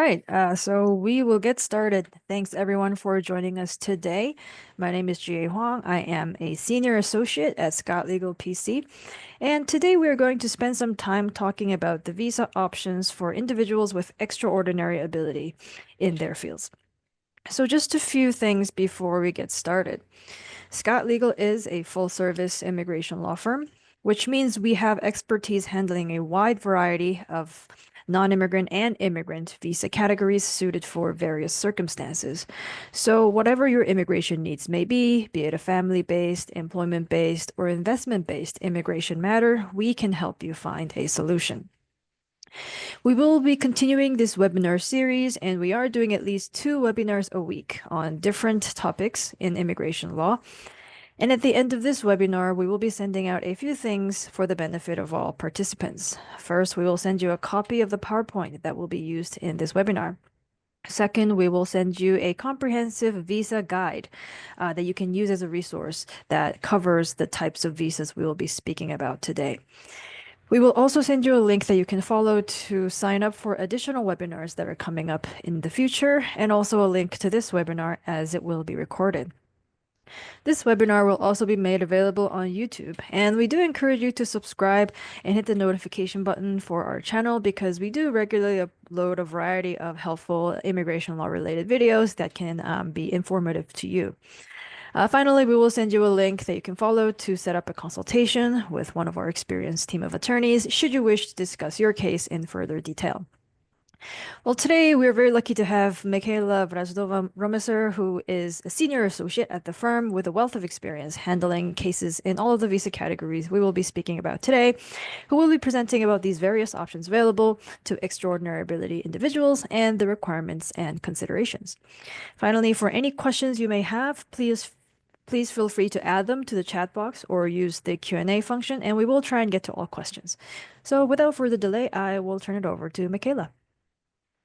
right, so we will get started. Thanks everyone for joining us today. My name is Jiyae Hwang. I am a senior associate at Scott Legal PC, and today we are going to spend some time talking about the visa options for individuals with extraordinary ability in their fields. So just a few things before we get started. Scott Legal is a full-service immigration law firm, which means we have expertise handling a wide variety of non-immigrant and immigrant visa categories suited for various circumstances. So whatever your immigration needs may be it a family-based, employment-based, or investment-based immigration matter, we can help you find a solution. We will be continuing this webinar series, and we are doing at least 2 webinars a week on different topics in immigration law. And at the end of this webinar, we will be sending out a few things for the benefit of all participants. First, we will send you a copy of the PowerPoint that will be used in this webinar. Second, we will send you a comprehensive visa guide that you can use as a resource that covers the types of visas we will be speaking about today. We will also send you a link that you can follow to sign up for additional webinars that are coming up in the future, and also a link to this webinar as it will be recorded. This webinar will also be made available on YouTube, and we do encourage you to subscribe and hit the notification button for our channel because we do regularly upload a variety of helpful immigration law related videos that can be informative to you. Finally, we will send you a link that you can follow to set up a consultation with one of our experienced team of attorneys should you wish to discuss your case in further detail. Well, today we're very lucky to have Michaela Romesser, who is a senior associate at the firm with a wealth of experience handling cases in all of the visa categories we will be speaking about today, who will be presenting about these various options available to extraordinary ability individuals and the requirements and considerations. Finally, for any questions you may have, please feel free to add them to the chat box or use the Q&A function, and we will try and get to all questions. So without further delay, I will turn it over to Michaela.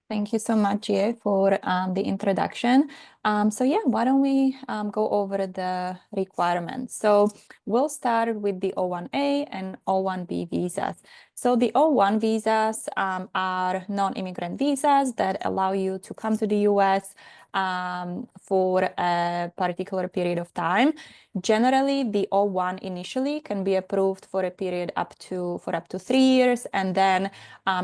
Thank you so much, Jiyae, for the introduction. Why don't we go over the requirements? So we'll start with the O-1A and O-1B visas. So the O-1 visas are non-immigrant visas that allow you to come to the U.S. For a particular period of time. Generally, the O-1 initially can be approved for a period up to 3 years, and then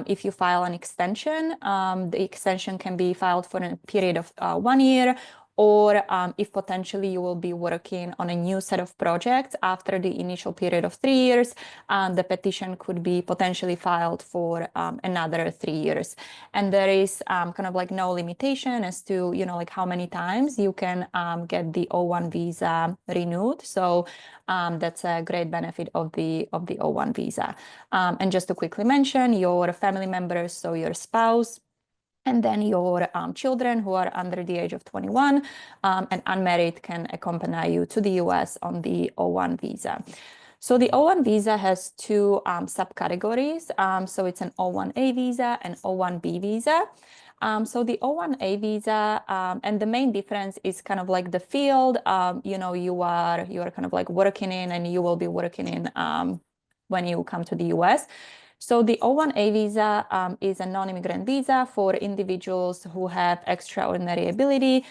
if you file an extension, the extension can be filed for a period of 1 year, or if potentially you will be working on a new set of projects after the initial period of 3 years, the petition could be potentially filed for another 3 years. And there is kind of like no limitation as to, like how many times you can get the O-1 visa renewed. So that's a great benefit of the O-1 visa. And just to quickly mention, your family members, so your spouse, and then your children who are under the age of 21 and unmarried can accompany you to the US on the O-1 visa. So the O-1 visa has 2 subcategories. So it's an O-1A visa and O-1B visa. So the O-1A visa, and the main difference is kind of like the field, you are kind of like working in, and you will be working in when you come to the US. So the O-1A visa is a non-immigrant visa for individuals who have extraordinary ability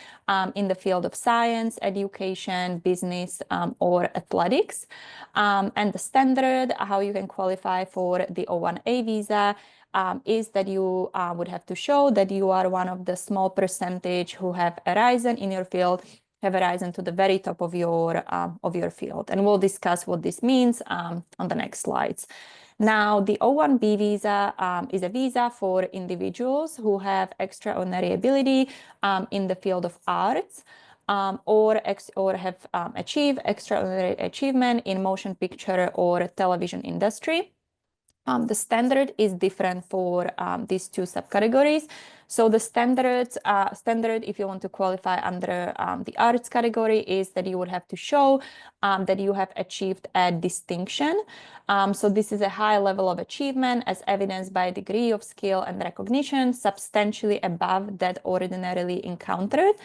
in the field of science, education, business, or athletics. And the standard, how you can qualify for the O-1A visa, is that you would have to show that you are one of the small percentage who have arisen in your field, have arisen to the very top of your field. And we'll discuss what this means on the next slides. Now, the O-1B visa is a visa for individuals who have extraordinary ability in the field of arts or have achieved extraordinary achievement in motion picture or television industry. The standard is different for these 2 subcategories. So the standard, if you want to qualify under the arts category, is that you would have to show that you have achieved a distinction. So this is a high level of achievement as evidenced by a degree of skill and recognition substantially above that ordinarily encountered.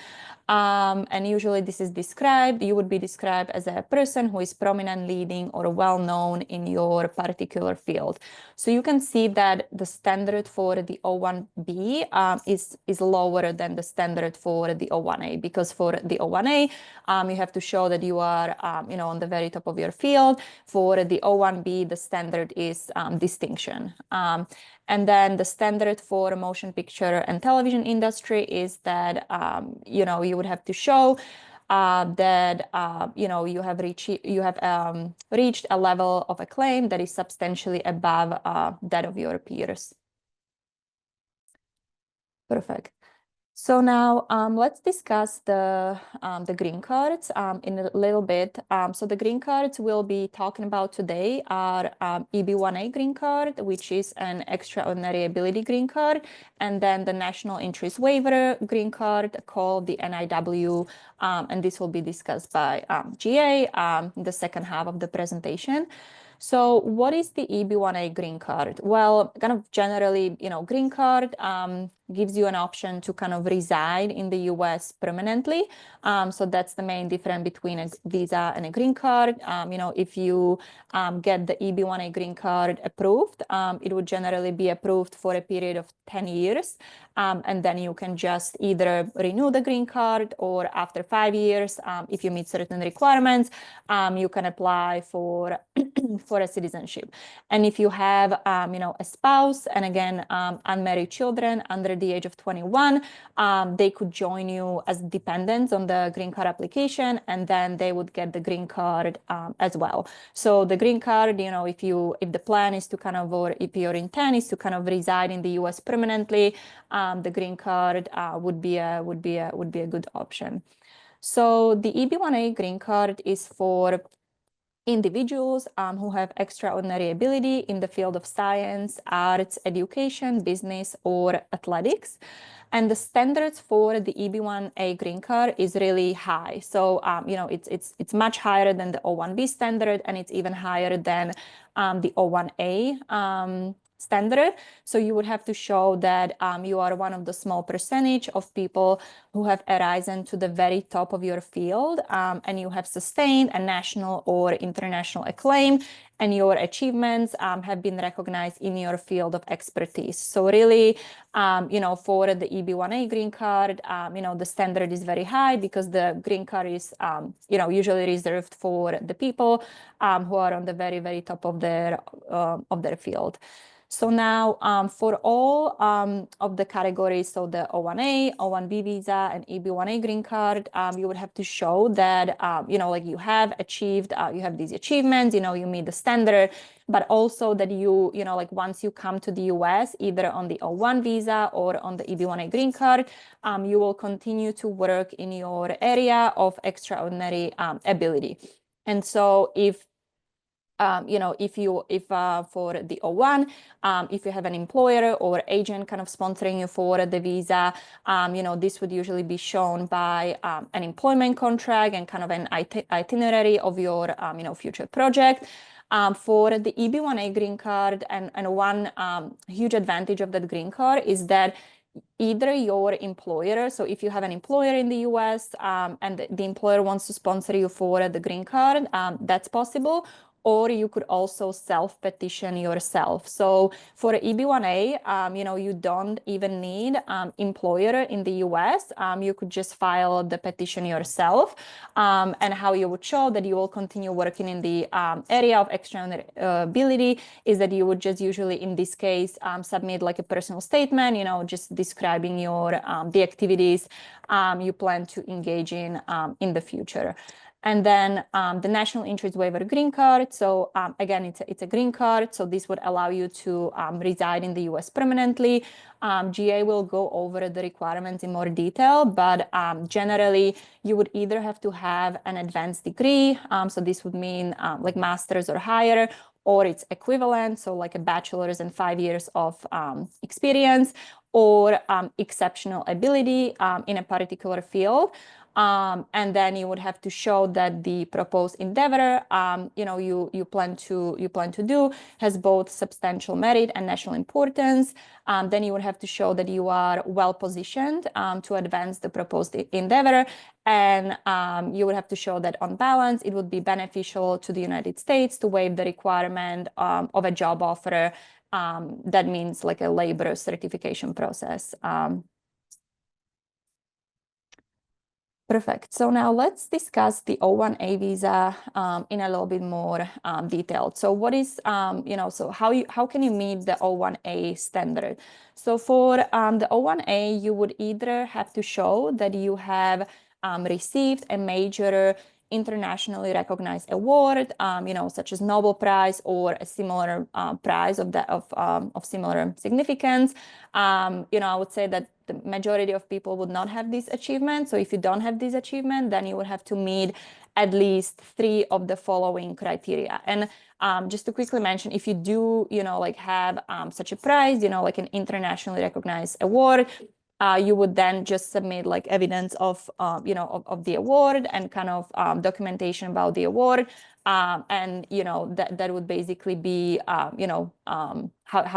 And usually this is described, you would be described as a person who is prominent, leading, or well-known in your particular field. So you can see that the standard for the O-1B is lower than the standard for the O-1A, because for the O-1A, you have to show that you are, on the very top of your field. For the O-1B, the standard is distinction. And then the standard for motion picture and television industry is that, you would have to show that you have reached a level of acclaim that is substantially above that of your peers. Perfect. So now let's discuss the green cards in a little bit. So the green cards we'll be talking about today are EB-1A green card, which is an extraordinary ability green card, and then the national interest waiver green card called the NIW, and this will be discussed by Jiyae in the second half of the presentation. So what is the EB-1A green card? Well, kind of generally, green card gives you an option to kind of reside in the US permanently. So that's the main difference between a visa and a green card. If you get the EB-1A green card approved, it would generally be approved for a period of 10 years. And then you can just either renew the green card, or after 5 years, if you meet certain requirements, you can apply for a citizenship. And if you have, a spouse and again, unmarried children under the age of 21, they could join you as dependents on the green card application, and then they would get the green card as well. So the green card, if the plan is to kind of, or if your intent is to kind of reside in the US permanently, the green card would be a good option. So the EB-1A green card is for individuals who have extraordinary ability in the field of science, arts, education, business, or athletics. And the standards for the EB-1A green card is really high. So, it's much higher than the O-1B standard, and it's even higher than the O-1A standard. So you would have to show that you are one of the small percentage of people who have arisen to the very top of your field, and you have sustained a national or international acclaim, and your achievements have been recognized in your field of expertise. So really, for the EB-1A green card, the standard is very high, because the green card is, usually reserved for the people who are on the very, very top of their field. So now for all of the categories, so the O-1A, O-1B visa, and EB-1A green card, you would have to show that, you have achieved, you have these achievements, you meet the standard, but also that once you come to the US, either on the O-1 visa or on the EB-1A green card, you will continue to work in your area of extraordinary ability. And so if for the O-1, if you have an employer or agent kind of sponsoring you for the visa, this would usually be shown by an employment contract and kind of an itinerary of your, future project. For the EB-1A green card, and one huge advantage of that green card is that either your employer, so if you have an employer in the US and the employer wants to sponsor you for the green card, that's possible. Or you could also self-petition yourself. So for EB-1A, you don't even need employer in the US. You could just file the petition yourself. And how you would show that you will continue working in the area of extraordinary ability is that you would just usually, in this case, submit like a personal statement, just describing your the activities you plan to engage in the future. And then the national interest waiver green card. So again, it's a green card. So this would allow you to reside in the US permanently. Jiyae will go over the requirements in more detail, but generally you would either have to have an advanced degree. So this would mean like master's or higher, or its equivalent, so like a bachelor's and 5 years of experience, or exceptional ability in a particular field. And then you would have to show that the proposed endeavor, you plan to do has both substantial merit and national importance. Then you would have to show that you are well positioned to advance the proposed endeavor. And you would have to show that on balance, it would be beneficial to the United States to waive the requirement of a job offer that means like a labor certification process. Perfect. So now let's discuss the O-1A visa in a little bit more detail. So what is, so how can you meet the O-1A standard? So for the O-1A, you would either have to show that you have received a major internationally recognized award, such as Nobel Prize or a similar prize of similar significance. I would say that the majority of people would not have this achievement. So if you don't have this achievement, then you would have to meet at least 3 of the following criteria. And just to quickly mention, if you do, have such a prize, like an internationally recognized award, you would then just submit like evidence of the award and kind of documentation about the award. And that would basically be how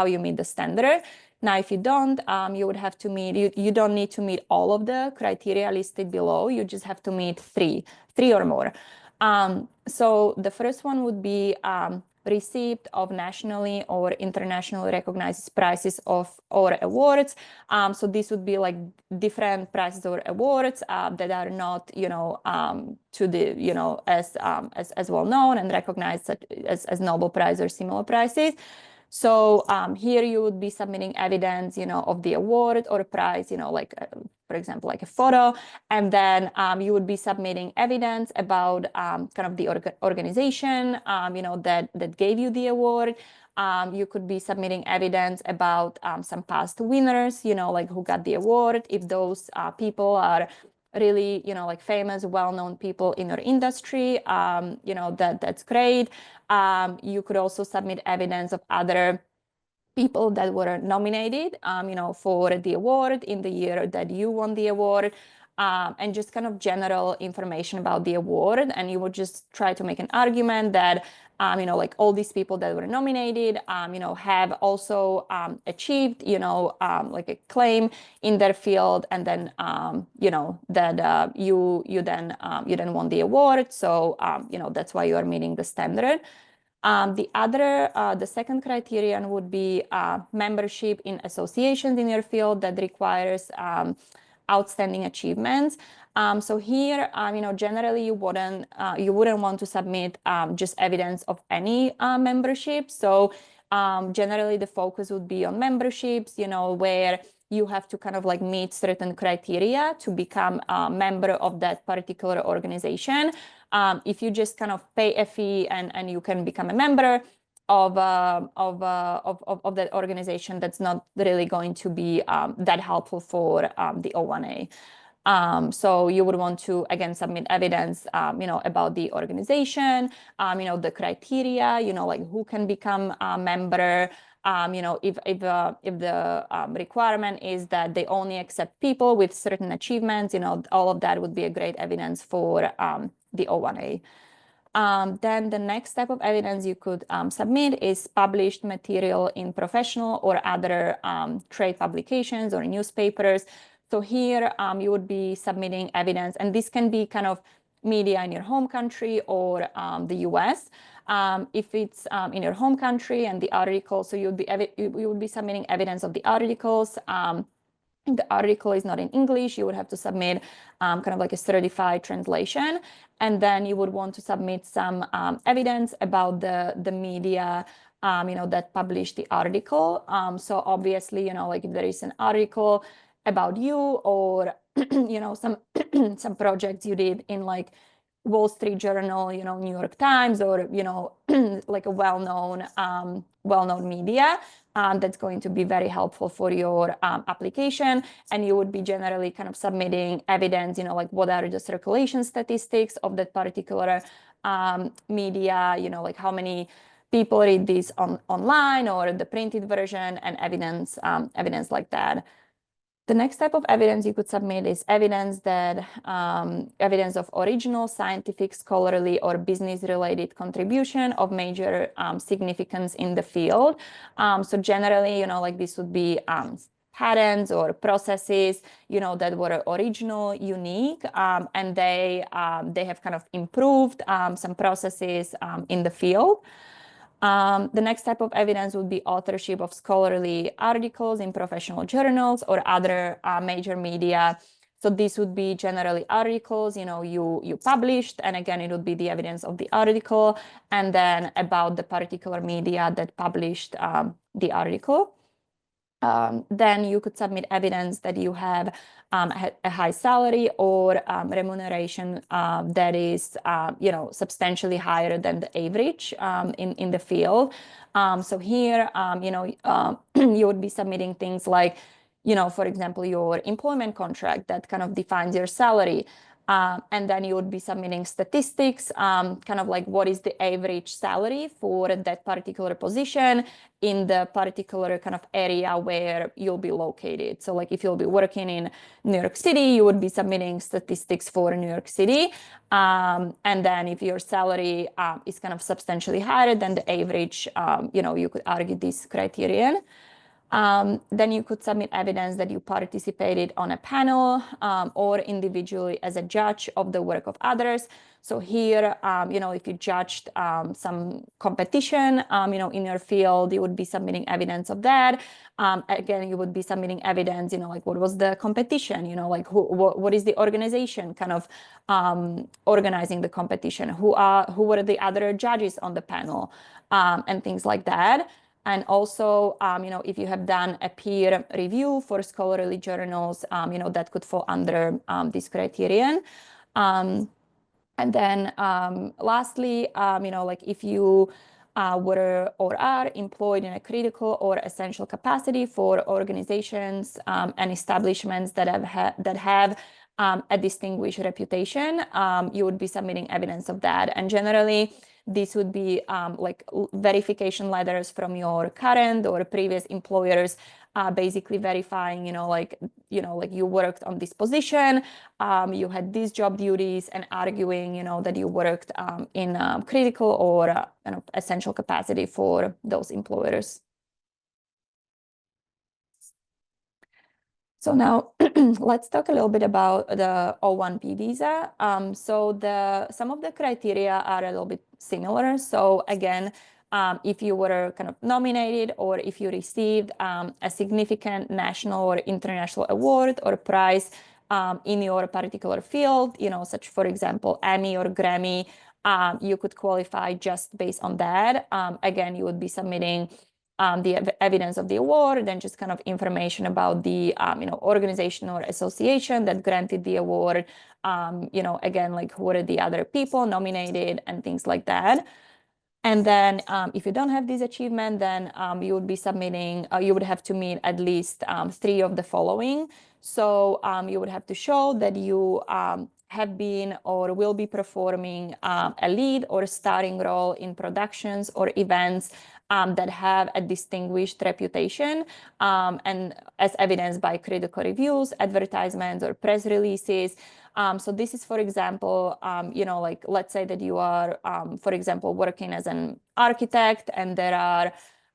you meet the standard. Now, if you don't, you would have to meet, you don't need to meet all of the criteria listed below. You just have to meet three or more. So the first one would be receipt of nationally or internationally recognized prizes or awards. So this would be like different prizes or awards that are not, to the, as well known and recognized as Nobel Prize or similar prizes. So here you would be submitting evidence, of the award or prize, for example, like a photo, and then you would be submitting evidence about kind of the organization, that gave you the award. You could be submitting evidence about some past winners, like who got the award. If those people are really, like famous, well-known people in your industry, that's great. You could also submit evidence of other people that were nominated, for the award in the year that you won the award, and just kind of general information about the award. And you would just try to make an argument that, like all these people that were nominated, have also achieved, like a claim in their field, and then, that you then won the award. So, that's why you are meeting the standard. The second criterion would be membership in associations in your field that requires outstanding achievements. So here, generally you wouldn't want to submit just evidence of any membership. So generally the focus would be on memberships, where you have to kind of like meet certain criteria to become a member of that particular organization. If you just kind of pay a fee and you can become a member of that organization, that's not really going to be that helpful for the O-1A. So you would want to, again, submit evidence, about the organization, the criteria, like who can become a member. If the requirement is that they only accept people with certain achievements, all of that would be a great evidence for the O-1A. Then the next type of evidence you could submit is published material in professional or other trade publications or newspapers. So here you would be submitting evidence, and this can be kind of media in your home country or the US. If it's in your home country and the article, so you would be submitting evidence of the articles. The article is not in English, you would have to submit kind of like a certified translation. And then you would want to submit some evidence about the media, that published the article. So obviously, like if there is an article about you or, some, some projects you did in like Wall Street Journal, New York Times, or, like a well-known media, that's going to be very helpful for your application. And you would be generally kind of submitting evidence, like what are the circulation statistics of that particular media, like how many people read this online or the printed version, and evidence like that. The next type of evidence you could submit is evidence of original scientific, scholarly, or business-related contribution of major significance in the field. So generally, like this would be patents or processes, that were original, unique, and they have kind of improved some processes in the field. The next type of evidence would be authorship of scholarly articles in professional journals or other major media. So this would be generally articles, you published, and again, it would be the evidence of the article, and then about the particular media that published the article. Then you could submit evidence that you have a high salary or remuneration that is, substantially higher than the average in the field. So here, you would be submitting things like, for example, your employment contract that kind of defines your salary. And then you would be submitting statistics, kind of like what is the average salary for that particular position in the particular kind of area where you'll be located. So like if you'll be working in New York City, you would be submitting statistics for New York City. And then if your salary is kind of substantially higher than the average, you could argue this criterion. Then you could submit evidence that you participated on a panel or individually as a judge of the work of others. So here, if you judged some competition, in your field, you would be submitting evidence of that. Again, you would be submitting evidence, like what was the competition, like what is the organization kind of organizing the competition, who were the other judges on the panel, and things like that. And also, if you have done a peer review for scholarly journals, that could fall under this criterion. And then lastly, like if you were or are employed in a critical or essential capacity for organizations and establishments that have a distinguished reputation, you would be submitting evidence of that. And generally, this would be like verification letters from your current or previous employers, basically verifying, like you worked on this position, you had these job duties, and arguing, that you worked in critical or essential capacity for those employers. So now let's talk a little bit about the O-1B visa. So some of the criteria are a little bit similar. So again, if you were kind of nominated or if you received a significant national or international award or prize in your particular field, such for example, Emmy or Grammy, you could qualify just based on that. Again, you would be submitting the evidence of the award, then just kind of information about the organization or association that granted the award. Again, like who are the other people nominated and things like that. And then if you don't have this achievement, then you would be submitting, you would have to meet at least 3 of the following. So you would have to show that you have been or will be performing a lead or starring role in productions or events that have a distinguished reputation, and as evidenced by critical reviews, advertisements, or press releases. So this is, for example, like let's say that you are, for example, working as an architect, and there are,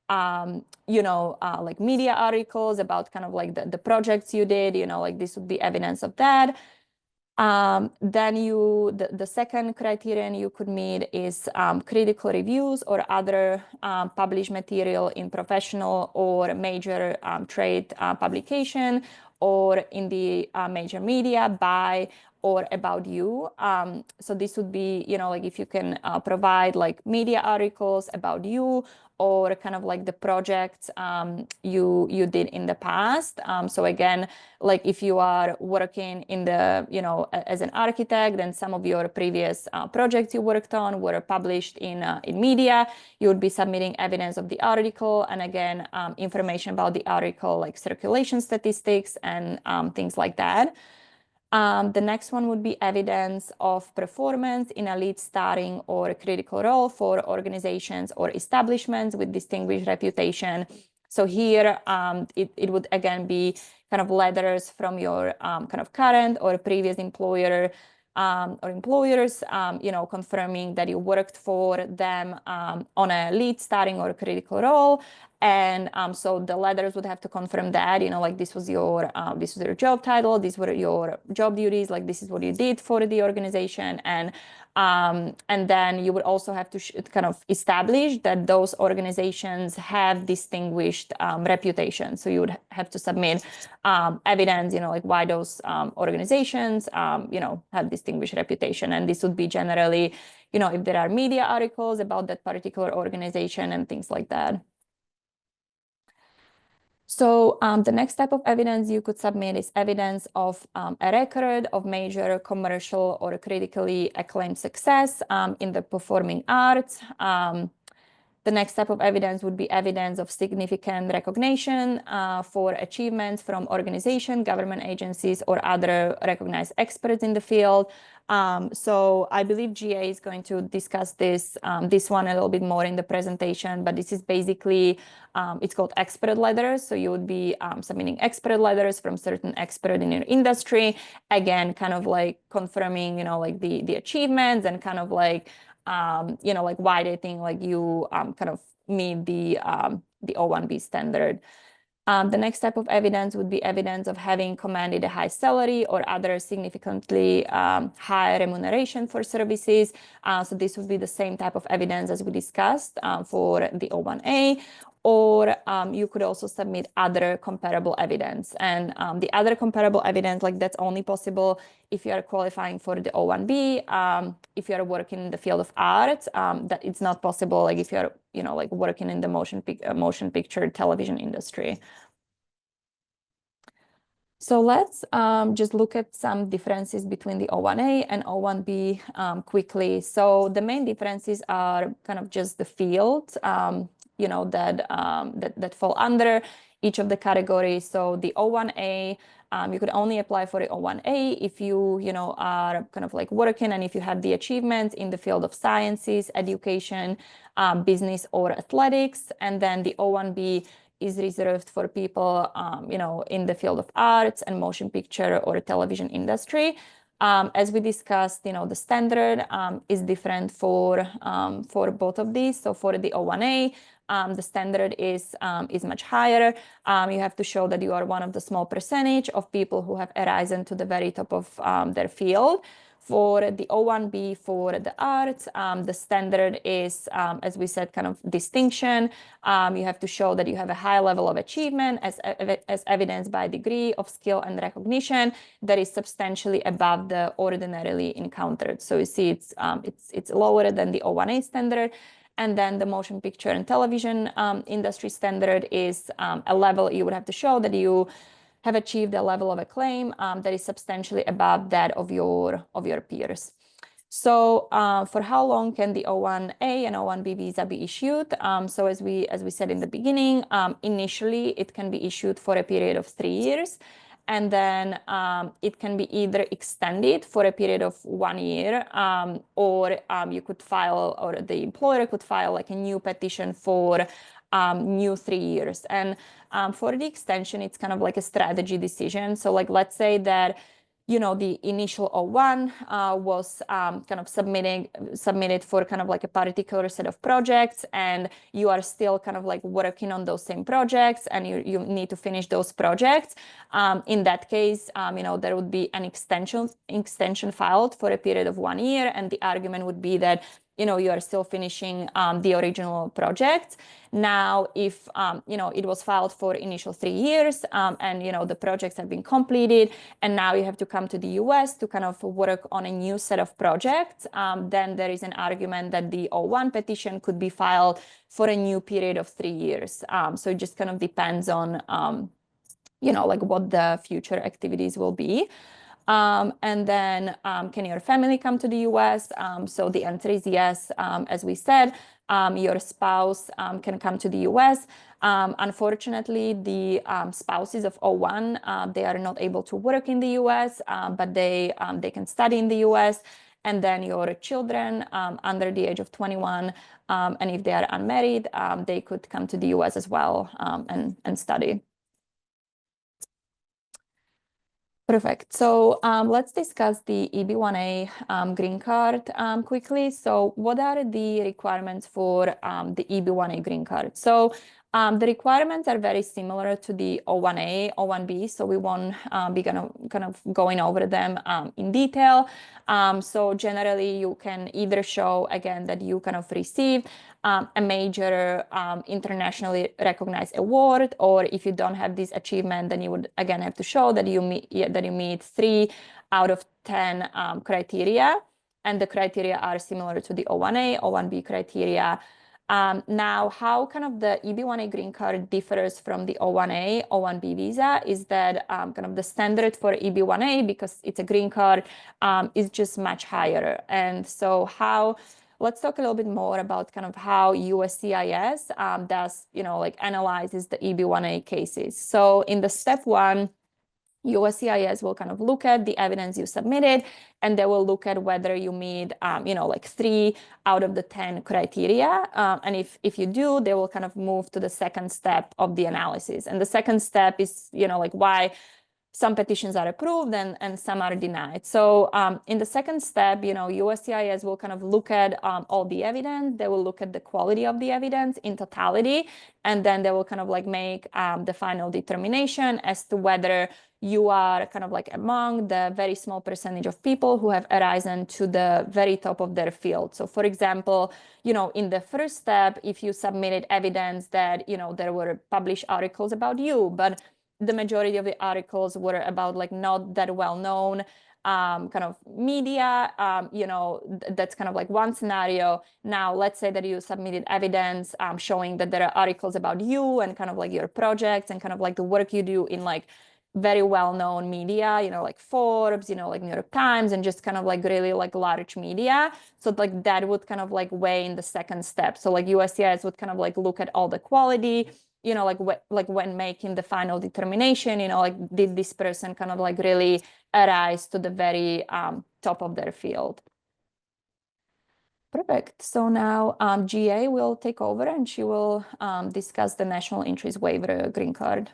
like media articles about kind of like the projects you did, like this would be evidence of that. Then the second criterion you could meet is critical reviews or other published material in professional or major trade publication or in the major media by or about you. So this would be, like if you can provide like media articles about you or kind of like the projects you did in the past. So again, like if you are working in the, as an architect, then some of your previous projects you worked on were published in media, you would be submitting evidence of the article, and again, information about the article, like circulation statistics and things like that. The next one would be evidence of performance in a lead starring or critical role for organizations or establishments with distinguished reputation. So here, it would again be kind of letters from your kind of current or previous employer or employers, confirming that you worked for them on a lead starring or critical role. And so the letters would have to confirm that, like this was your job title, these were your job duties, like this is what you did for the organization. And then you would also have to kind of establish that those organizations have distinguished reputation. So you would have to submit evidence, like why those organizations, have distinguished reputation. And this would be generally, if there are media articles about that particular organization and things like that. So the next type of evidence you could submit is evidence of a record of major commercial or critically acclaimed success in the performing arts. The next type of evidence would be evidence of significant recognition for achievements from organizations, government agencies, or other recognized experts in the field. So I believe Jiyae is going to discuss this one a little bit more in the presentation, but this is basically, it's called expert letters. So you would be submitting expert letters from certain expert in your industry. Again, kind of like confirming, like the achievements and kind of like, like why they think like you kind of meet the O-1B standard. The next type of evidence would be evidence of having commanded a high salary or other significantly high remuneration for services. So this would be the same type of evidence as we discussed for the O-1A. Or you could also submit other comparable evidence. And the other comparable evidence, like that's only possible if you are qualifying for the O-1B, if you are working in the field of art, that it's not possible like if you're, like working in the motion picture television industry. So let's just look at some differences between the O-1A and O-1B quickly. So the main differences are kind of just the field, that fall under each of the categories. So the O-1A, you could only apply for the O-1A if you, are kind of like working and if you have the achievements in the field of sciences, education, business, or athletics. And then the O-1B is reserved for people, in the field of arts and motion picture or television industry. As we discussed, the standard is different for both of these. So for the O-1A, the standard is much higher. You have to show that you are one of the small percentage of people who have arisen to the very top of their field. For the O-1B, for the arts, the standard is, as we said, kind of distinction. You have to show that you have a high level of achievement as evidenced by degree of skill and recognition that is substantially above the ordinarily encountered. So you see it's lower than the O-1A standard. And then the motion picture and television industry standard is a level you would have to show that you have achieved a level of acclaim that is substantially above that of your peers. So for how long can the O-1A and O-1B visa be issued? So as we said in the beginning, initially it can be issued for a period of 3 years. And then it can be either extended for a period of 1 year, or you could file, or the employer could file like a new petition for new 3 years. And for the extension, it's kind of like a strategy decision. So like, let's say that, the initial O-1 was kind of submitted for kind of like a particular set of projects, and you are still kind of like working on those same projects, and you need to finish those projects. In that case, there would be an extension filed for a period of 1 year, and the argument would be that you are still finishing the original project. Now, if it was filed for initial 3 years, and the projects have been completed, and now you have to come to the US to kind of work on a new set of projects, then there is an argument that the O-1 petition could be filed for a new period of 3 years. So it just kind of depends on like what the future activities will be. And then can your family come to the US? So the answer is yes. As we said, your spouse can come to the US. Unfortunately, the spouses of O-1, they are not able to work in the US, but they can study in the US. And then your children under the age of 21, and if they are unmarried, they could come to the US as well and study. Perfect. So let's discuss the EB-1A green card quickly. So what are the requirements for the EB-1A green card? So The requirements are very similar to the O-1A, O-1B, so we won't be kind of going over them in detail. So generally, you can either show, again, that you kind of received a major internationally recognized award, or if you don't have this achievement, then you would, again, have to show that you meet 3 out of 10 criteria, and the criteria are similar to the O-1A, O-1B criteria. Now, how kind of the EB-1A green card differs from the O-1A, O-1B visa is that kind of the standard for EB-1A, because it's a green card, is just much higher. And so let's talk a little bit more about kind of how USCIS does, like analyzes the EB-1A cases. So in the step 1, USCIS will kind of look at the evidence you submitted, and they will look at whether you meet, like 3 out of the 10 criteria. And if you do, they will kind of move to the second step of the analysis. And the second step is, like why some petitions are approved and some are denied. So in the second step, USCIS will kind of look at all the evidence. They will look at the quality of the evidence in totality, and then they will kind of like make the final determination as to whether you are kind of like among the very small percentage of people who have arisen to the very top of their field. So for example, in the first step, if you submitted evidence that, there were published articles about you, but the majority of the articles were about like not that well-known kind of media, that's kind of like one scenario. Now, let's say that you submitted evidence showing that there are articles about you and kind of like your projects and kind of like the work you do in like very well-known media, like Forbes, like New York Times, and just kind of like really like large media. So like that would kind of like weigh in the second step. So like USCIS would kind of like look at all the quality, like when making the final determination, like did this person kind of like really arise to the very top of their field. Perfect. So now Jiyae will take over and she will discuss the national interest waiver green card.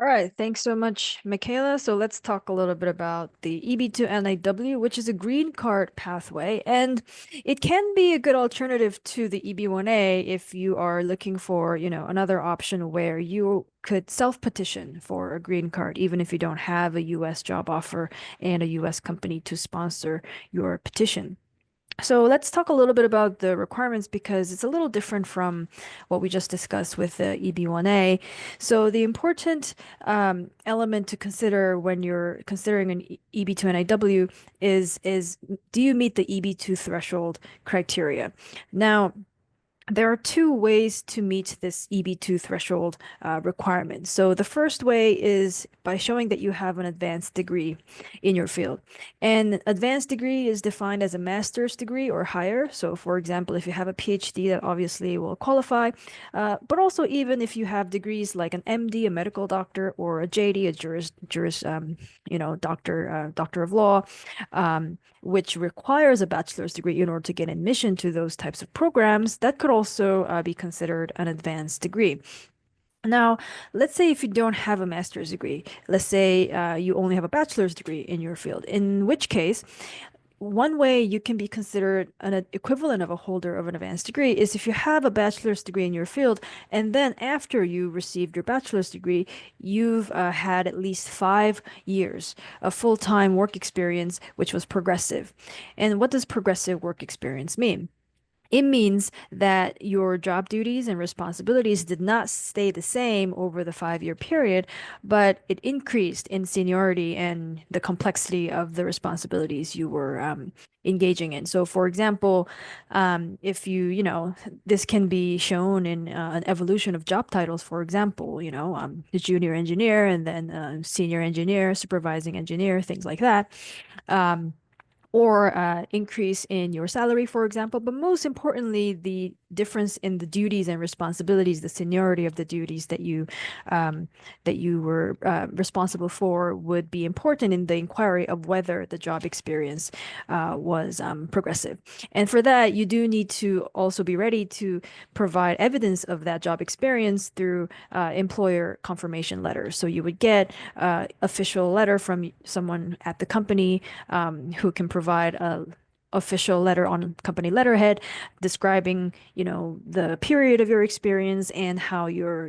All right, thanks so much, Michaela. So let's talk a little bit about the EB2 NIW, which is a green card pathway, and it can be a good alternative to the EB1A if you are looking for, another option where you could self-petition for a green card, even if you don't have a US job offer and a US company to sponsor your petition. So let's talk a little bit about the requirements because it's a little different from what we just discussed with the EB1A. So the important element to consider when you're considering an EB2 NIW is do you meet the EB2 threshold criteria? Now, there are 2 ways to meet this EB2 threshold requirement. So the first way is by showing that you have an advanced degree in your field. An advanced degree is defined as a master's degree or higher. So for example, if you have a PhD, that obviously will qualify. But also even if you have degrees like an MD, a medical doctor, or a JD, a doctor of law, which requires a bachelor's degree in order to get admission to those types of programs, that could also be considered an advanced degree. Now, let's say if you don't have a master's degree, let's say you only have a bachelor's degree in your field, in which case, one way you can be considered an equivalent of a holder of an advanced degree is if you have a bachelor's degree in your field, and then after you received your bachelor's degree, you've had at least 5 years of full-time work experience, which was progressive. And what does progressive work experience mean? It means that your job duties and responsibilities did not stay the same over the 5-year period, but it increased in seniority and the complexity of the responsibilities you were engaging in. So, for example, if this can be shown in an evolution of job titles, for example, the junior engineer and then senior engineer, supervising engineer, things like that. Or increase in your salary, for example. But most importantly, the difference in the duties and responsibilities, the seniority of the duties that you were responsible for would be important in the inquiry of whether the job experience was progressive. And for that, you do need to also be ready to provide evidence of that job experience through employer confirmation letters. So you would get official letter from someone at the company who can provide official letter on company letterhead describing, the period of your experience and how your,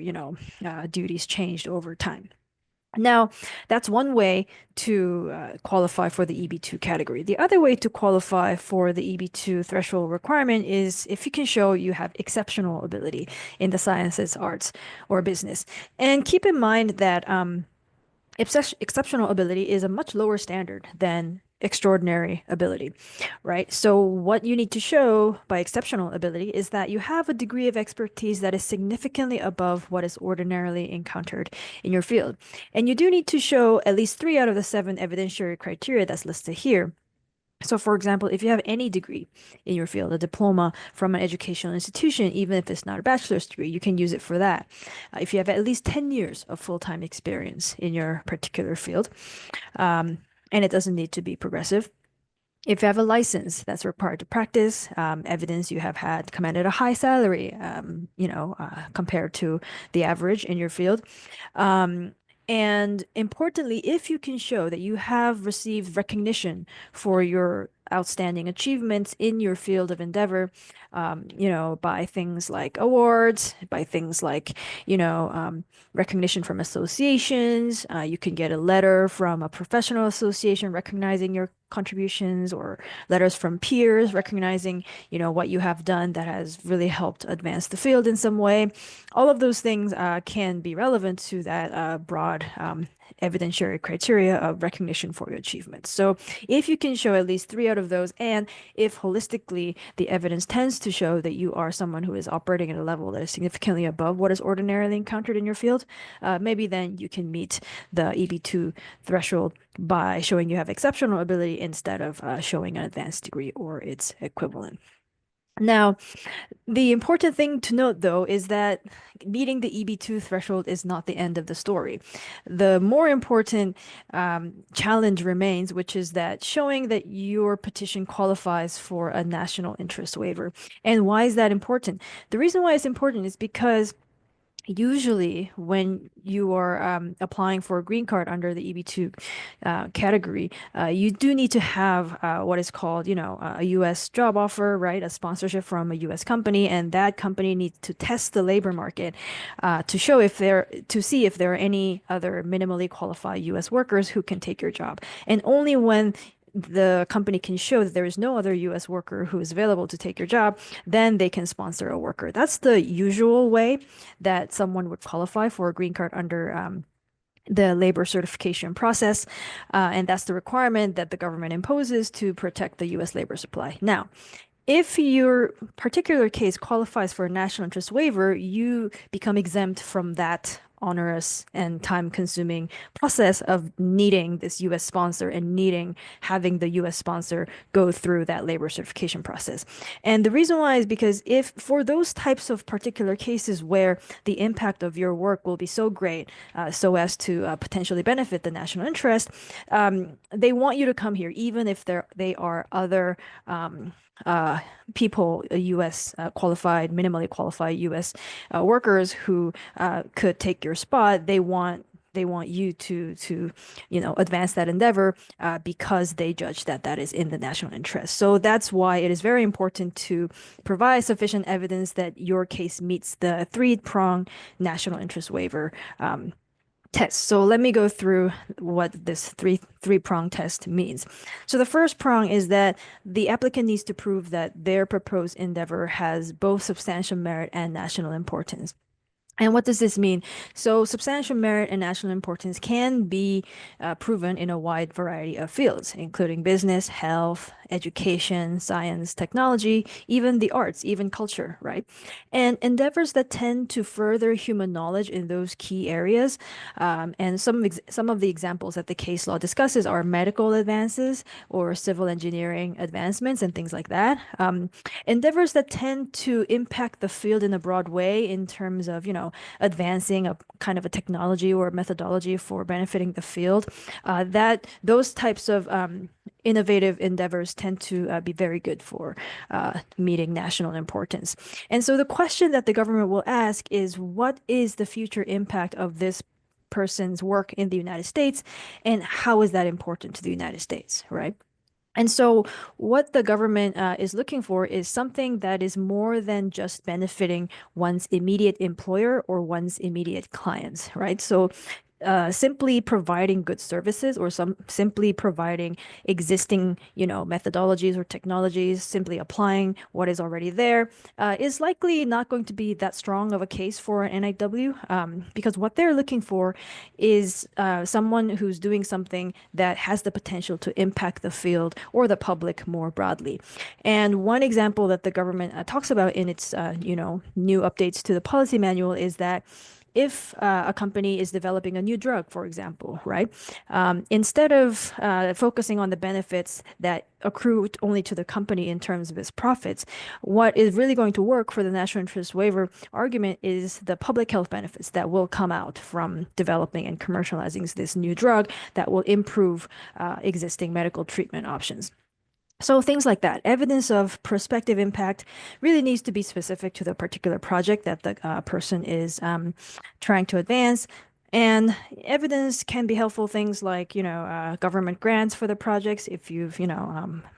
duties changed over time. Now, that's one way to qualify for the EB2 category. The other way to qualify for the EB2 threshold requirement is if you can show you have exceptional ability in the sciences, arts, or business. And keep in mind that exceptional ability is a much lower standard than extraordinary ability, right? So what you need to show by exceptional ability is that you have a degree of expertise that is significantly above what is ordinarily encountered in your field. And you do need to show at least 3 out of the 7 evidentiary criteria that's listed here. So, for example, if you have any degree in your field, a diploma from an educational institution, even if it's not a bachelor's degree, you can use it for that. If you have at least 10 years of full-time experience in your particular field, and it doesn't need to be progressive. If you have a license that's required to practice, evidence you have had commanded a high salary, compared to the average in your field. And importantly, if you can show that you have received recognition for your outstanding achievements in your field of endeavor, by things like awards, by things like, recognition from associations. You can get a letter from a professional association recognizing your contributions, or letters from peers recognizing, what you have done that has really helped advance the field in some way. All of those things can be relevant to that broad evidentiary criteria of recognition for your achievements. So if you can show at least 3 out of those, and if holistically the evidence tends to show that you are someone who is operating at a level that is significantly above what is ordinarily encountered in your field, maybe then you can meet the EB2 threshold by showing you have exceptional ability instead of showing an advanced degree or its equivalent. Now, the important thing to note, though, is that meeting the EB2 threshold is not the end of the story. The more important challenge remains, which is that showing that your petition qualifies for a national interest waiver. And why is that important? The reason why it's important is because usually when you are applying for a green card under the EB2 category, you do need to have what is called, a U.S. job offer, right? A sponsorship from a U.S. company, and that company needs to test the labor market to see if there are any other minimally qualified U.S. workers who can take your job. And only when the company can show that there is no other US worker who is available to take your job, then they can sponsor a worker. That's the usual way that someone would qualify for a green card under the labor certification process. And that's the requirement that the government imposes to protect the US labor supply. Now, if your particular case qualifies for a national interest waiver, you become exempt from that onerous and time-consuming process of needing this U.S. sponsor and having the U.S. sponsor go through that labor certification process. And the reason why is because if for those types of particular cases where the impact of your work will be so great, so as to potentially benefit the national interest, they want you to come here, even if they are other people, U.S. Qualified, minimally qualified U.S. Workers who could take your spot. They want you to advance that endeavor because they judge that that is in the national interest. So that's why it is very important to provide sufficient evidence that your case meets the 3-prong national interest waiver test. So let me go through what this three-prong test means. So the first prong is that the applicant needs to prove that their proposed endeavor has both substantial merit and national importance. And what does this mean? So substantial merit and national importance can be proven in a wide variety of fields, including business, health, education, science, technology, even the arts, even culture, right? And endeavors that tend to further human knowledge in those key areas, and some of the examples that the case law discusses are medical advances or civil engineering advancements and things like that. Endeavors that tend to impact the field in a broad way in terms of, advancing a kind of a technology or methodology for benefiting the field, that those types of innovative endeavors tend to be very good for meeting national importance. And so the question that the government will ask is, what is the future impact of this person's work in the United States, and how is that important to the United States, right? And so, what the government is looking for is something that is more than just benefiting one's immediate employer or one's immediate clients, right? So, simply providing good services or simply providing existing, methodologies or technologies, simply applying what is already there, is likely not going to be that strong of a case for an NIW, because what they're looking for is someone who's doing something that has the potential to impact the field or the public more broadly. And one example that the government talks about in its, new updates to the policy manual is that if a company is developing a new drug, for example, right? Instead of focusing on the benefits that accrue only to the company in terms of its profits, what is really going to work for the national interest waiver argument is the public health benefits that will come out from developing and commercializing this new drug that will improve existing medical treatment options. So things like that. Evidence of prospective impact really needs to be specific to the particular project that the person is trying to advance. And evidence can be helpful things like, government grants for the projects if you've,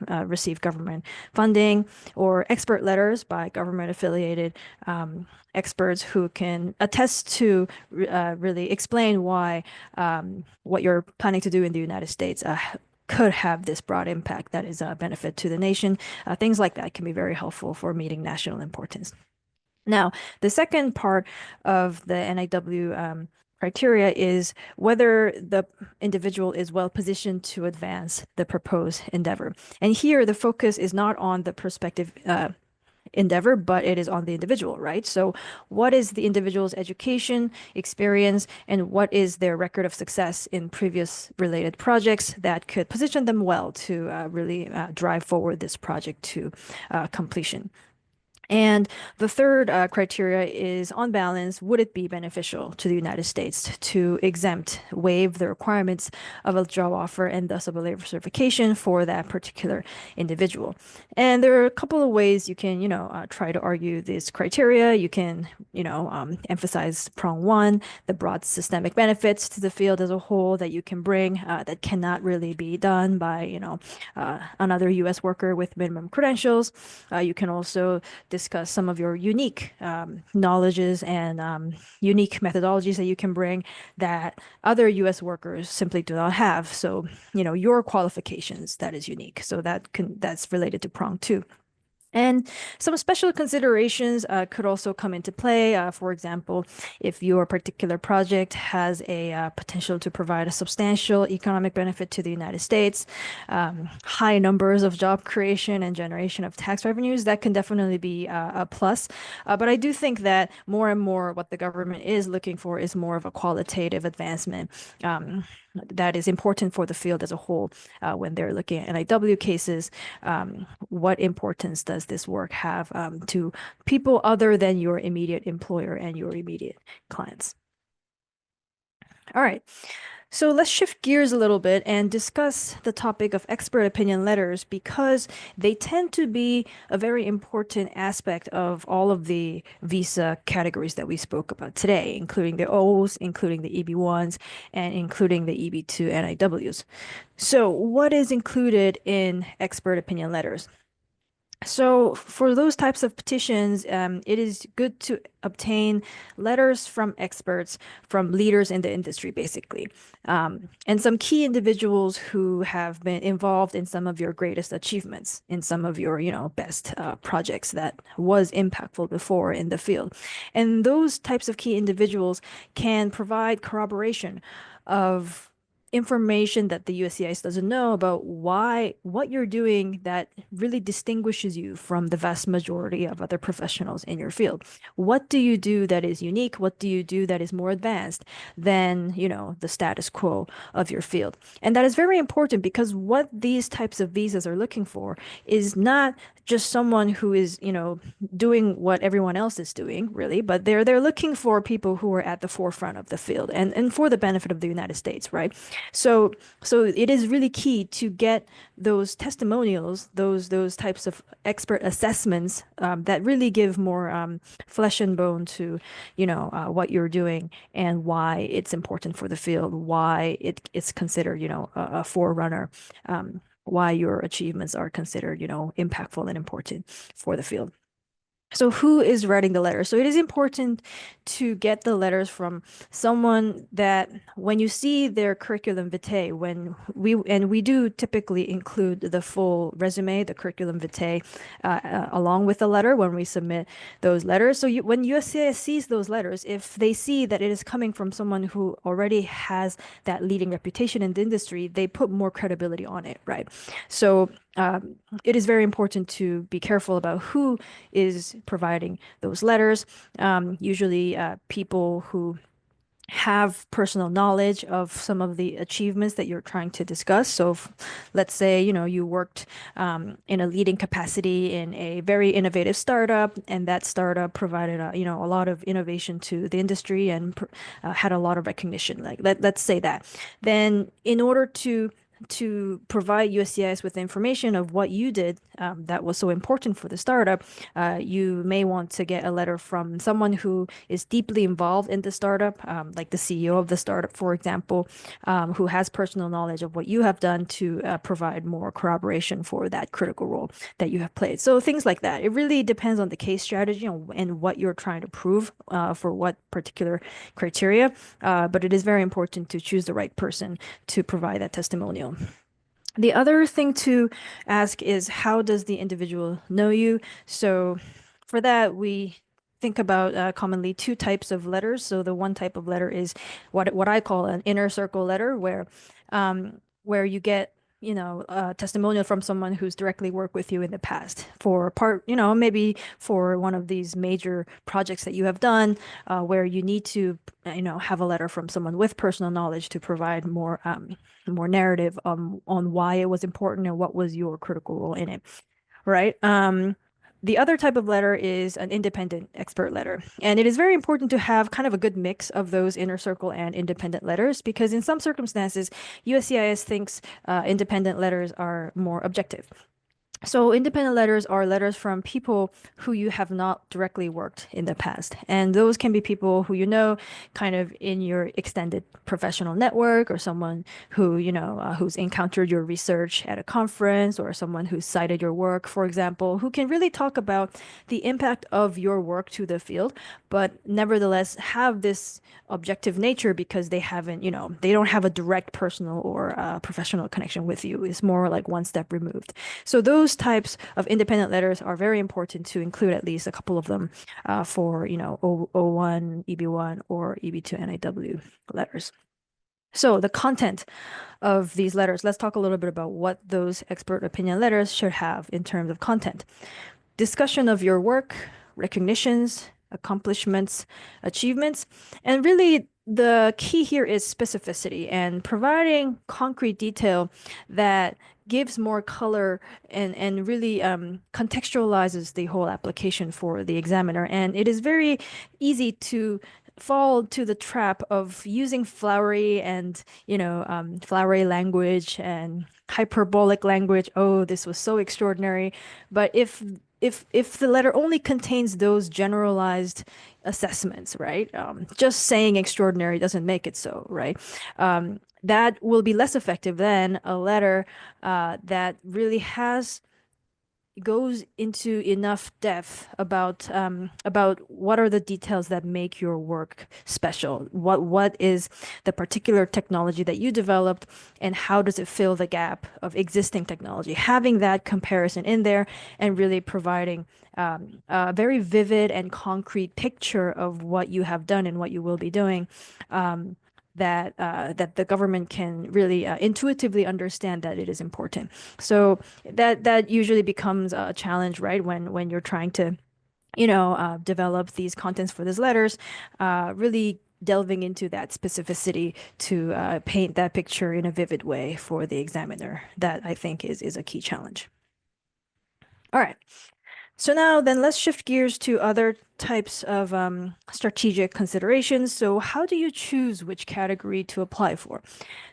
received government funding, or expert letters by government affiliated experts who can attest to really explain why what you're planning to do in the United States could have this broad impact that is a benefit to the nation. Things like that can be very helpful for meeting national importance. Now, the second part of the NIW criteria is whether the individual is well positioned to advance the proposed endeavor. And here, the focus is not on the prospective endeavor, but it is on the individual, right? So, what is the individual's education, experience, and what is their record of success in previous related projects that could position them well to really drive forward this project to completion? And the third criteria is, on balance, would it be beneficial to the United States to waive the requirements of a job offer and thus of a labor certification for that particular individual? And there are a couple of ways you can, try to argue this criteria. You can, emphasize prong one, the broad systemic benefits to the field as a whole that you can bring that cannot really be done by, another U.S. worker with minimum credentials. You can also discuss some of your unique knowledges and unique methodologies that you can bring that other U.S. workers simply do not have. So, your qualifications that is unique. So that's related to prong two. And some special considerations could also come into play. For example, if your particular project has a potential to provide a substantial economic benefit to the United States, high numbers of job creation and generation of tax revenues, that can definitely be a plus. But I do think that more and more what the government is looking for is more of a qualitative advancement. That is important for the field as a whole when they're looking at NIW cases. What importance does this work have to people other than your immediate employer and your immediate clients? All right. So let's shift gears a little bit and discuss the topic of expert opinion letters because they tend to be a very important aspect of all of the visa categories that we spoke about today, including the O's, including the EB-1s, and including the EB-2 NIWs. So what is included in expert opinion letters? So for those types of petitions, it is good to obtain letters from experts, from leaders in the industry, basically, and some key individuals who have been involved in some of your greatest achievements, in some of your, best projects that was impactful before in the field. And those types of key individuals can provide corroboration of information that the USCIS doesn't know about what you're doing that really distinguishes you from the vast majority of other professionals in your field. What do you do that is unique? What do you do that is more advanced than, the status quo of your field? And that is very important because what these types of visas are looking for is not just someone who is, doing what everyone else is doing, really, but they're looking for people who are at the forefront of the field and for the benefit of the United States, right? So it is really key to get those testimonials, those types of expert assessments that really give more flesh and bone to, what you're doing and why it's important for the field, why it's considered, a forerunner why your achievements are considered, impactful and important for the field. So who is writing the letter? So it is important to get the letters from someone that when you see their curriculum vitae, we do typically include the full resume, the curriculum vitae, along with the letter when we submit those letters. So when USCIS sees those letters, if they see that it is coming from someone who already has that leading reputation in the industry, they put more credibility on it, right? So it is very important to be careful about who is providing those letters. Usually, people who have personal knowledge of some of the achievements that you're trying to discuss. So let's say, you worked in a leading capacity in a very innovative startup, and that startup provided a lot of innovation to the industry and had a lot of recognition. Like let's say that. Then in order to provide USCIS with information of what you did that was so important for the startup, you may want to get a letter from someone who is deeply involved in the startup, like the CEO of the startup, for example, who has personal knowledge of what you have done to provide more corroboration for that critical role that you have played. So things like that. It really depends on the case strategy and what you're trying to prove for what particular criteria. But it is very important to choose the right person to provide that testimonial. The other thing to ask is, how does the individual know you? So for that, we think about commonly two types of letters. So the one type of letter is what I call an inner circle letter, where you get a testimonial from someone who's directly worked with you in the past for maybe for one of these major projects that you have done, where you need to have a letter from someone with personal knowledge to provide more narrative on why it was important and what was your critical role in it, right? The other type of letter is an independent expert letter. And it is very important to have kind of a good mix of those inner circle and independent letters, because in some circumstances, USCIS thinks independent letters are more objective. So independent letters are letters from people who you have not directly worked in the past. And those can be people who kind of in your extended professional network, or someone who, who's encountered your research at a conference, or someone who's cited your work, for example, who can really talk about the impact of your work to the field, but nevertheless have this objective nature because they haven't, they don't have a direct personal or professional connection with you. It's more like one step removed. So those types of independent letters are very important to include, at least a couple of them, for O-1, EB-1, or EB-2 NIW letters. So the content of these letters, let's talk a little bit about what those expert opinion letters should have in terms of content. Discussion of your work, recognitions, accomplishments, achievements, and really the key here is specificity and providing concrete detail that gives more color and really contextualizes the whole application for the examiner. And it is very easy to fall to the trap of using flowery and flowery language and hyperbolic language. Oh, this was so extraordinary. But if the letter only contains those generalized assessments, right? Just saying extraordinary doesn't make it so, right? That will be less effective than a letter that really goes into enough depth about what are the details that make your work special. What is the particular technology that you developed, and how does it fill the gap of existing technology? Having that comparison in there and really providing a very vivid and concrete picture of what you have done and what you will be doing. That the government can really intuitively understand that it is important. So that usually becomes a challenge, right? When you're trying to, develop these contents for these letters, really delving into that specificity to paint that picture in a vivid way for the examiner. That I think is a key challenge. All right. So now then let's shift gears to other types of strategic considerations. So how do you choose which category to apply for?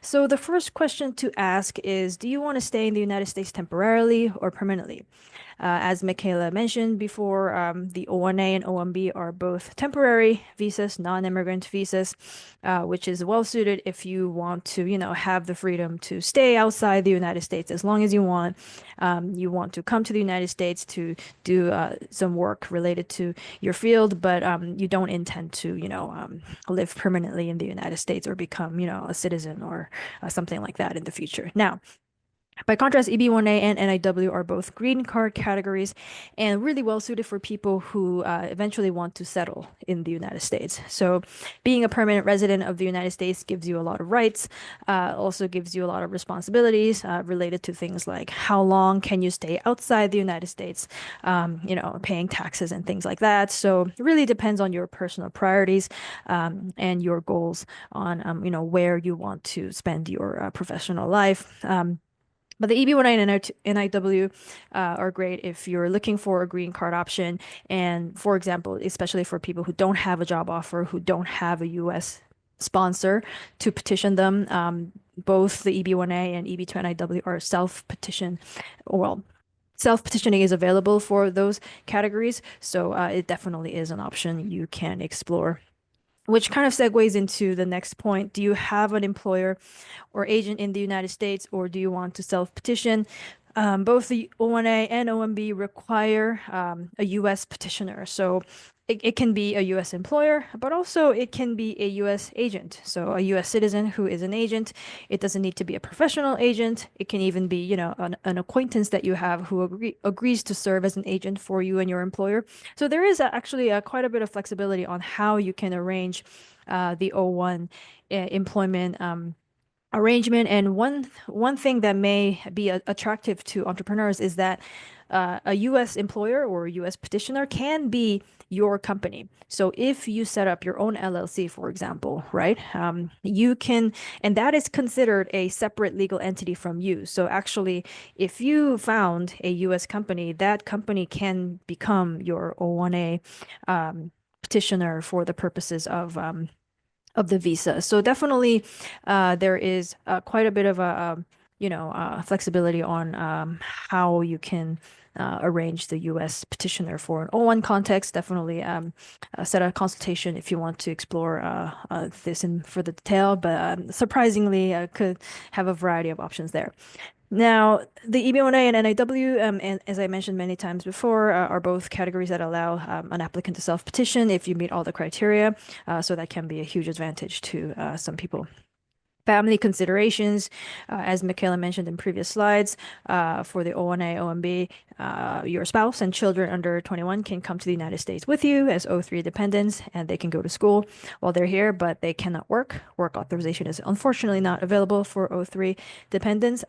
So the first question to ask is, do you want to stay in the United States temporarily or permanently? As Michaela mentioned before, the O-1A and O-1B are both temporary visas, non-immigrant visas, which is well suited if you want to, have the freedom to stay outside the United States as long as you want. You want to come to the United States to do some work related to your field, but you don't intend to, live permanently in the United States or become, a citizen or something like that in the future. Now, by contrast, EB-1A and NIW are both green card categories and really well suited for people who eventually want to settle in the United States. So being a permanent resident of the United States gives you a lot of rights, also gives you a lot of responsibilities related to things like how long can you stay outside the United States, paying taxes and things like that. So it really depends on your personal priorities and your goals on, where you want to spend your professional life. But the EB-1 and NIW are great if you're looking for a green card option. And for example, especially for people who don't have a job offer, who don't have a US sponsor to petition them, both the EB-1A and EB-2 NIW are self-petition. Well, self-petitioning is available for those categories. So it definitely is an option you can explore. Which kind of segues into the next point. Do you have an employer or agent in the United States, or do you want to self-petition? Both the O-1A and O-1B require a U.S. petitioner. So it can be a U.S. employer, but also it can be a U.S. agent. So a U.S. citizen who is an agent. It doesn't need to be a professional agent. It can even be, an acquaintance that you have who agrees to serve as an agent for you and your employer. So there is actually quite a bit of flexibility on how you can arrange the O-1 employment arrangement. And one thing that may be attractive to entrepreneurs is that a U.S. employer or a U.S. petitioner can be your company. So if you set up your own LLC, for example, right, you can, and that is considered a separate legal entity from you. So actually, if you found a U.S. company, that company can become your O-1A petitioner for the purposes of the visa. So definitely, there is quite a bit of a flexibility on how you can arrange the U.S. petitioner for an O-1 context. Definitely set a consultation if you want to explore this in further detail. But surprisingly, could have a variety of options there. Now, the EB-1A and NIW, and as I mentioned many times before, are both categories that allow an applicant to self-petition if you meet all the criteria. So that can be a huge advantage to some people. Family considerations, as Michaela mentioned in previous slides, for the O-1A, O-1B, your spouse and children under 21 can come to the United States with you as O3 dependents, and they can go to school while they're here, but they cannot work. Work authorization is unfortunately not available for O3 dependents.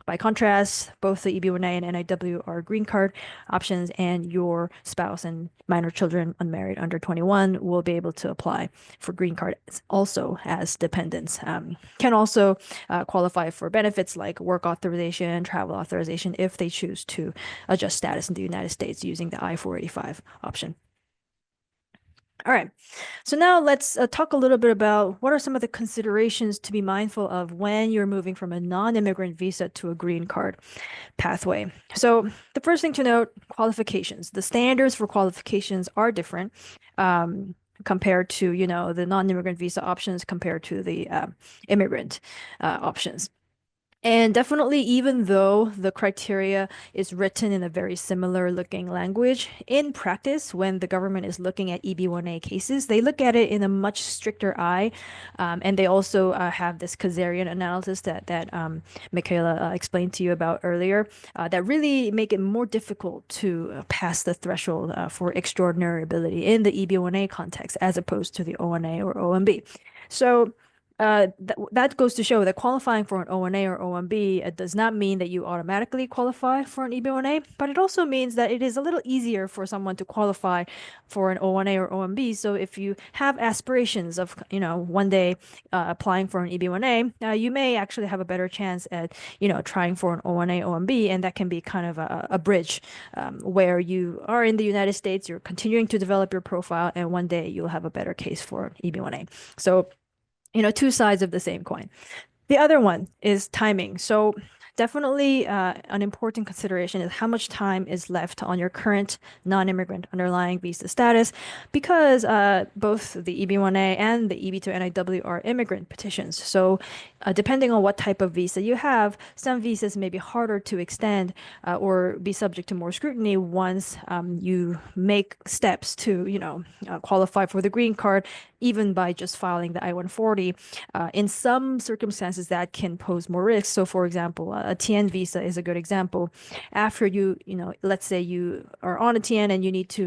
By contrast, both the EB-1A and NIW are green card options, and your spouse and minor children unmarried under 21 will be able to apply for green card also as dependents. Can also qualify for benefits like work authorization, travel authorization if they choose to adjust status in the United States using the I-485 option. All right, so now let's talk a little bit about what are some of the considerations to be mindful of when you're moving from a non-immigrant visa to a green card pathway. So the first thing to note, qualifications. The standards for qualifications are different. Compared to, the non-immigrant visa options compared to the immigrant options. And definitely, even though the criteria is written in a very similar looking language, in practice, when the government is looking at EB-1A cases, they look at it in a much stricter eye. And they also have this Kazarian analysis that Michaela explained to you about earlier, that really make it more difficult to pass the threshold for extraordinary ability in the EB-1A context, as opposed to the O-1A or O-1B. So that goes to show that qualifying for an O1A or O1B does not mean that you automatically qualify for an EB1A, but it also means that it is a little easier for someone to qualify for an O1A or O1B. So if you have aspirations of, one day applying for an EB1A, you may actually have a better chance at, trying for an O1A, O1B, and that can be kind of a bridge where you are in the United States, you're continuing to develop your profile, and one day you'll have a better case for EB1A. So two sides of the same coin. The other one is timing. So definitely an important consideration is how much time is left on your current non-immigrant underlying visa status, because both the EB1A and the EB2 NIW are immigrant petitions. So depending on what type of visa you have, some visas may be harder to extend or be subject to more scrutiny once you make steps to, qualify for the green card, even by just filing the I-140. In some circumstances, that can pose more risks. So, for example, a TN visa is a good example. After let's say you are on a TN and you need to,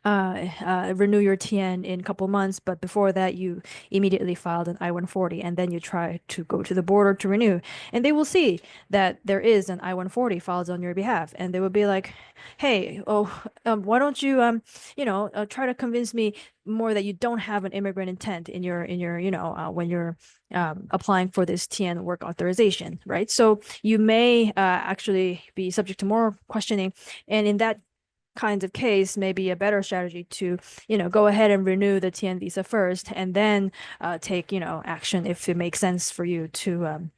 renew your TN in a couple months, but before that, you immediately filed an I-140, and then you try to go to the border to renew, and they will see that there is an I-140 filed on your behalf, and they will be like, "Hey, why don't you, try to convince me more that you don't have an immigrant intent in your, when you're applying for this TN work authorization, right?" So you may actually be subject to more questioning, and in that kinds of case, maybe a better strategy to, go ahead and renew the TN visa first, and then take, action if it makes sense for you to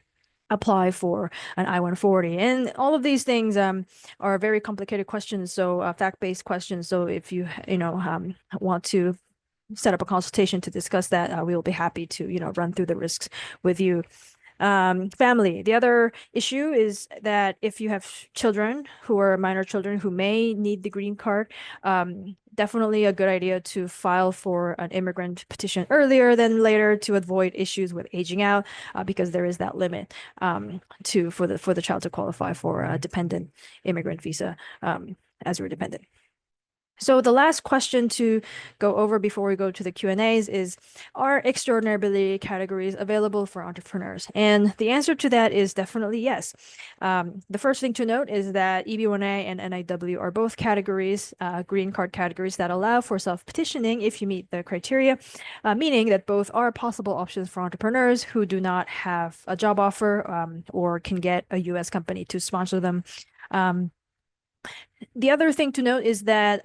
apply for an I-140. And all of these things are very complicated questions, so fact-based questions. So if you, want to set up a consultation to discuss that, we will be happy to, run through the risks with you. Family. The other issue is that if you have children who are minor children who may need the green card, definitely a good idea to file for an immigrant petition earlier than later to avoid issues with aging out, because there is that limit for the child to qualify for a dependent immigrant visa as your dependent. So the last question to go over before we go to the Q&As is, are extraordinary ability categories available for entrepreneurs? And the answer to that is definitely yes. The first thing to note is that EB1A and NIW are both categories, green card categories, that allow for self-petitioning if you meet the criteria, meaning that both are possible options for entrepreneurs who do not have a job offer or can get a U.S. company to sponsor them. The other thing to note is that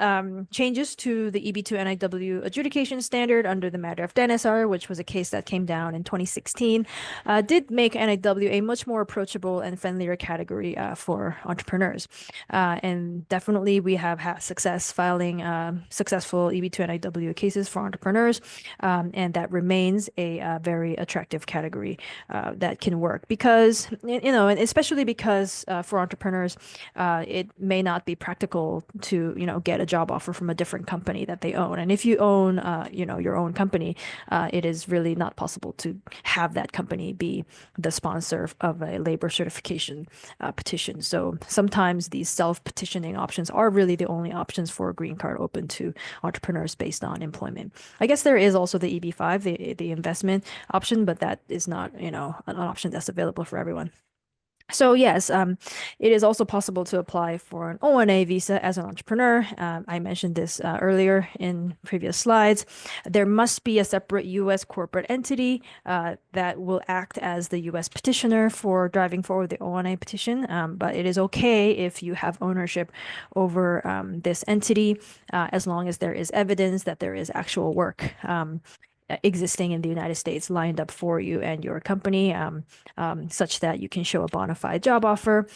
changes to the EB2 NIW adjudication standard under the matter of Denisar, which was a case that came down in 2016, did make NIW a much more approachable and friendlier category for entrepreneurs. And definitely we have had success filing successful EB2 NIW cases for entrepreneurs, and that remains a very attractive category that can work because, and especially because for entrepreneurs, it may not be practical to, get a job offer from a different company that they own. And if you own, your own company, it is really not possible to have that company be the sponsor of a labor certification petition. So sometimes these self-petitioning options are really the only options for a green card open to entrepreneurs based on employment. I guess there is also the EB-5, the investment option, but that is not, an option that's available for everyone. So yes, it is also possible to apply for an O1A visa as an entrepreneur. I mentioned this earlier in previous slides. There must be a separate U.S. corporate entity that will act as the U.S. petitioner for driving forward the O1A petition. But it is okay if you have ownership over this entity, as long as there is evidence that there is actual work existing in the United States lined up for you and your company, such that you can show a bona fide job offer.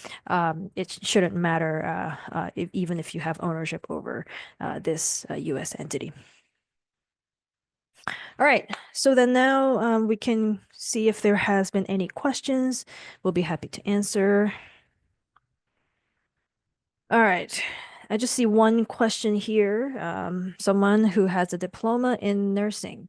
It shouldn't matter even if you have ownership over this U.S. entity. All right, so then now we can see if there has been any questions. We'll be happy to answer. All right. I just see one question here. Someone who has a diploma in nursing.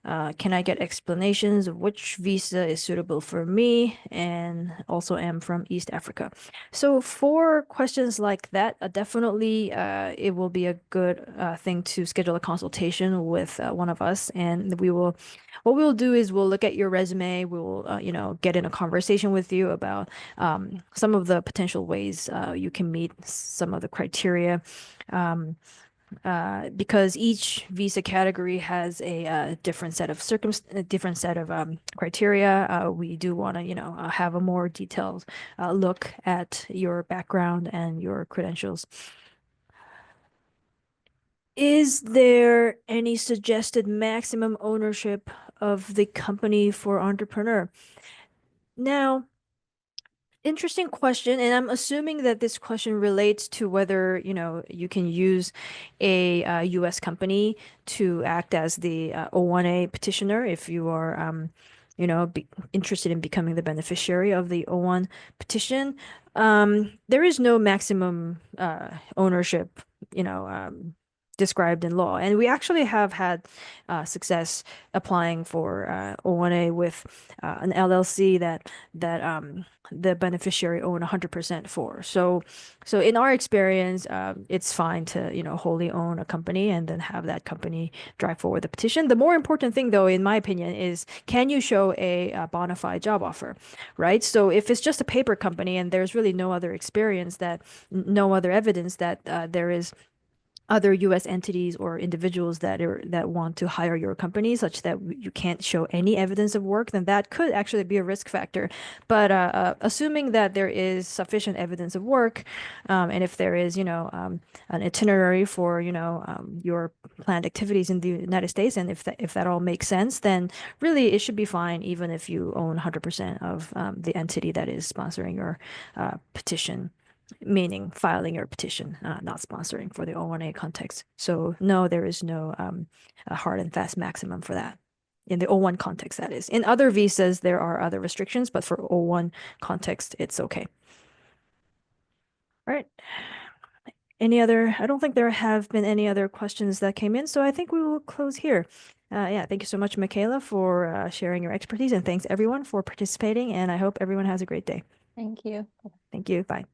Can I get explanations of which visa is suitable for me? And also am from East Africa. So for questions like that, definitely it will be a good thing to schedule a consultation with one of us, and what we'll do is we'll look at your resume. We'll, get in a conversation with you about some of the potential ways you can meet some of the criteria. Um, because each visa category has a different set of different set of criteria. We do want to, have a more detailed look at your background and your credentials. Is there any suggested maximum ownership of the company for entrepreneur? Now, interesting question, and I'm assuming that this question relates to whether, you can use a U.S. company to act as the O-1A petitioner if you are, interested in becoming the beneficiary of the O-1 petition. There is no maximum ownership, described in law, and we actually have had success applying for O-1A with an LLC that the beneficiary own 100% for. So in our experience, it's fine to, wholly own a company and then have that company drive forward the petition. The more important thing, though, in my opinion, is can you show a bona fide job offer, right? So if it's just a paper company and there's really no other experience no other evidence that there is other U.S. entities or individuals that want to hire your company, such that you can't show any evidence of work, then that could actually be a risk factor. But assuming that there is sufficient evidence of work, and if there is, an itinerary for, your planned activities in the United States, and if that all makes sense, then really it should be fine, even if you own 100% of the entity that is sponsoring your petition, meaning filing your petition, not sponsoring for the O-1A context. So no, there is no a hard and fast maximum for that. In the O-1 context, that is. In other visas, there are other restrictions, but for O-1 context, it's okay. All right. I don't think there have been any other questions that came in, so I think we will close here. Yeah, thank you so much, Michaela, for sharing your expertise, and thanks everyone for participating, and I hope everyone has a great day. Thank you. Thank you. Bye.